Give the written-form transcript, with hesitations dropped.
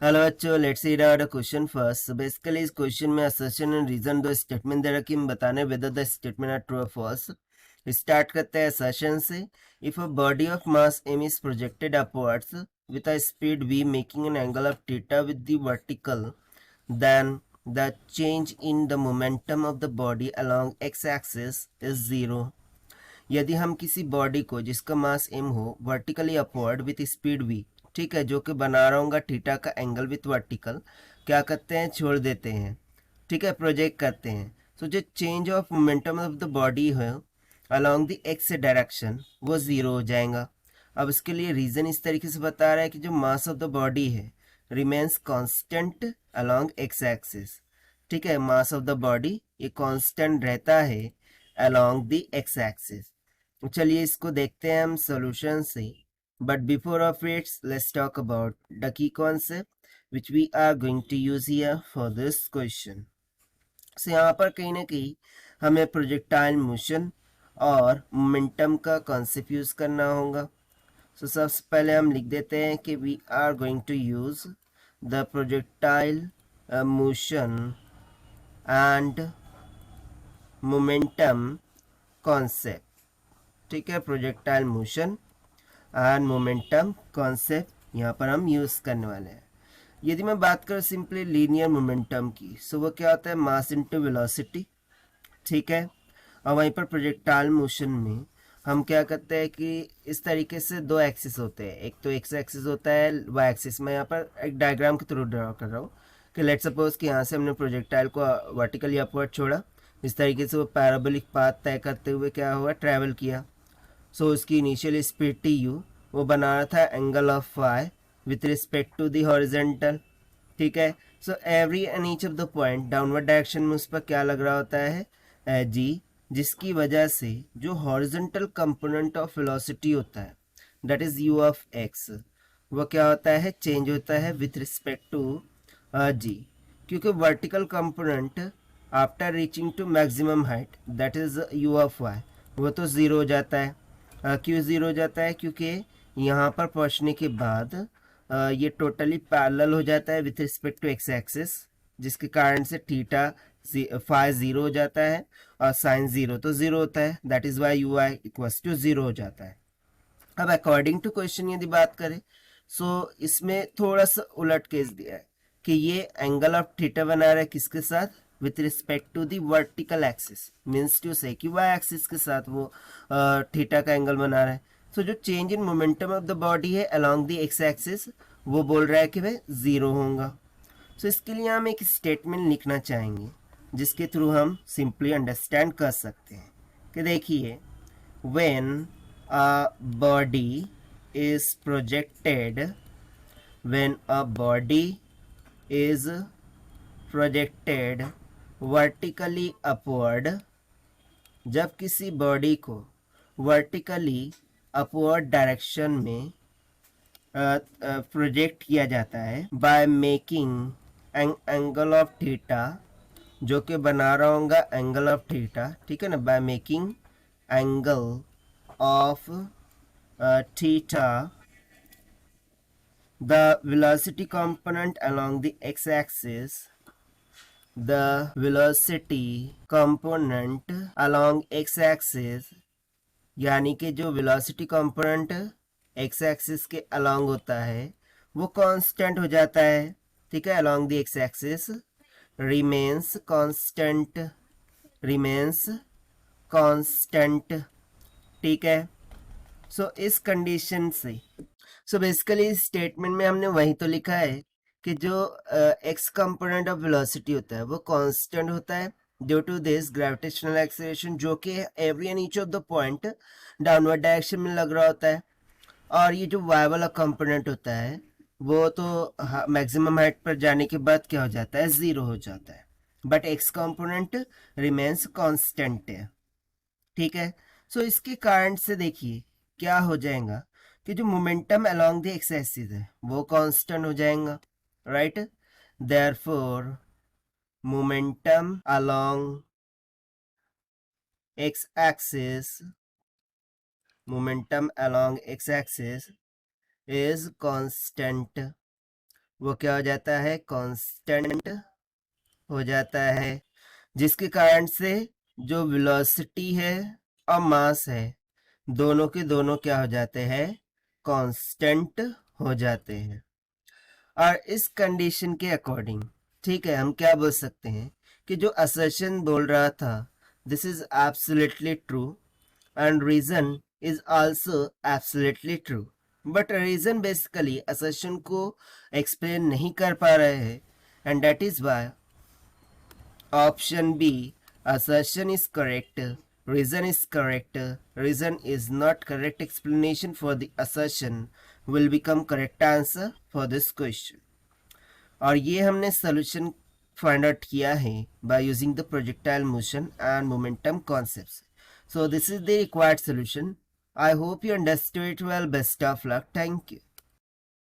Hello बच्चों, let's read out a question first. Basically इस question में असर्शन एंड रीजन दो स्टेटमेंट दे रखी, हम बताने whether the statement are true और फॉल्स। स्टार्ट करते हैं असर्शन से। If a body of mass m is projected upwards with a speed v making an angle of theta with the vertical, then the change in the momentum of the body along x-axis is zero। यदि हम किसी body को जिसका मास m हो vertically upward with speed v, ठीक है, जो कि बना रहा हूँ थीटा का एंगल विथ वर्टिकल, क्या करते हैं, छोड़ देते हैं, ठीक है, प्रोजेक्ट करते हैं। सो जो change of momentum of the body है अलॉन्ग द एक्स डायरेक्शन वो ज़ीरो हो जाएगा। अब इसके लिए रीज़न इस तरीके से बता रहा है कि जो मास ऑफ द बॉडी है remains constant along x axis, ठीक है, मास ऑफ द बॉडी ये कांस्टेंट रहता है अलॉन्ग द एक्स एक्सिस। तो चलिए इसको देखते हैं हम सॉल्यूशन से। But before of it's let's talk about the key concept which we are going to use here for this question. So यहाँ पर कहीं ना कहीं हमें प्रोजेक्टाइल मोशन और मोमेंटम का कॉन्सेप्ट यूज करना होगा। सो सबसे पहले हम लिख देते हैं कि we are going to use the projectile motion and momentum concept, ठीक है, projectile motion and momentum concept यहाँ पर हम यूज़ करने वाले हैं। यदि मैं बात करूँ सिंपली लीनियर मोमेंटम की, सो वो क्या होता है, मास इनटू वेलोसिटी, ठीक है। और वहीं पर प्रोजेक्टाइल मोशन में हम क्या करते हैं कि इस तरीके से दो एक्सिस होते हैं, एक तो एक्स एक्सिस होता है, वाई एक्सिस। मैं यहाँ पर एक डायग्राम के थ्रू ड्रॉ कर रहा हूँ कि लेट सपोज कि यहाँ से हमने प्रोजेक्टाइल को वर्टिकली अपवर्ड छोड़ा, इस तरीके से वो पैराबोलिक पाथ तय करते हुए क्या हुआ, ट्रैवल किया। सो उसकी इनिशियल स्पीड टी यू वो बना रहा था angle of phi with respect to the horizontal, ठीक है। So every and each of the point downward direction में उस पर क्या लग रहा होता है, जी, जिसकी वजह से जो हॉरिजेंटल कंपोनेंट ऑफ वेलोसिटी होता है that is U of x, वो क्या होता है, चेंज होता है विथ रिस्पेक्ट टू जी, क्योंकि vertical component after reaching to maximum height that is U of Y वो तो ज़ीरो हो जाता है। क्यों ज़ीरो हो जाता है, क्योंकि यहाँ पर पहुँचने के बाद ये टोटली पैरेलल हो जाता है with respect to X axis, जिसके कारण से थीटा फाई ज़ीरो हो जाता है और साइन ज़ीरो तो ज़ीरो होता है, that is Y U I equals to zero हो जाता है। अब अकॉर्डिंग टू क्वेश्चन यदि बात करें, सो इसमें थोड़ा सा उलट केस दिया है कि ये एंगल ऑफ थीटा बना रहा है किसके साथ, with respect to the vertical axis, means to say कि वाई एक्सिस के साथ वो थीटा का एंगल बना रहा है। सो जो change in momentum of the body है अलोंग दी एक्स एक्सिस वो बोल रहा है कि भाई ज़ीरो होगा। सो इसके लिए हम एक स्टेटमेंट लिखना चाहेंगे जिसके थ्रू हम सिंपली अंडरस्टैंड कर सकते हैं कि देखिए, when a body is projected, when a body is projected vertically upward, जब किसी बॉडी को वर्टिकली अपवर्ड डायरेक्शन में प्रोजेक्ट किया जाता है by making an angle of theta, जो कि बना रहा होगा एंगल ऑफ थीटा, ठीक है ना, by making angle of theta, the velocity component along the x-axis, the velocity component along x-axis, यानी कि जो velocity component x-axis के along होता है वो constant हो जाता है, ठीक है, along the x-axis remains constant, remains constant, ठीक है। सो इस कंडीशन से, सो बेसिकली इस स्टेटमेंट में हमने वही तो लिखा है कि जो एक्स कंपोनेंट ऑफ वेलोसिटी होता है वो कांस्टेंट होता है due to this gravitational acceleration, जो कि every and each of the point downward direction में लग रहा होता है। और ये जो वाई वाला कंपोनेंट होता है वो तो मैक्सिमम हाइट पर जाने के बाद क्या हो जाता है, ज़ीरो हो जाता है, but x component remains constant है, ठीक है। सो इसके कारण से देखिए क्या हो जाएगा कि जो momentum along the x axis है वो कांस्टेंट हो जाएगा, right. Therefore momentum along x axis, momentum along x axis is constant, वो क्या हो जाता है, कांस्टेंट हो जाता है, जिसके कारण से जो वेलोसिटी है और मास है दोनों के दोनों क्या हो जाते हैं, कांस्टेंट हो जाते हैं। और इस कंडीशन के अकॉर्डिंग ठीक है, हम क्या बोल सकते हैं कि जो असर्शन बोल रहा था this is absolutely true and reason is also absolutely true, but reason basically assertion को एक्सप्लेन नहीं कर पा रहे हैं, and that is why option B assertion is correct, reason is correct, reason is not correct explanation for the assertion will become correct answer for this question. और ये हमने solution find out किया है by using the projectile motion and momentum concepts. So this is the required solution. I hope you understood it well. Best of luck. Thank you.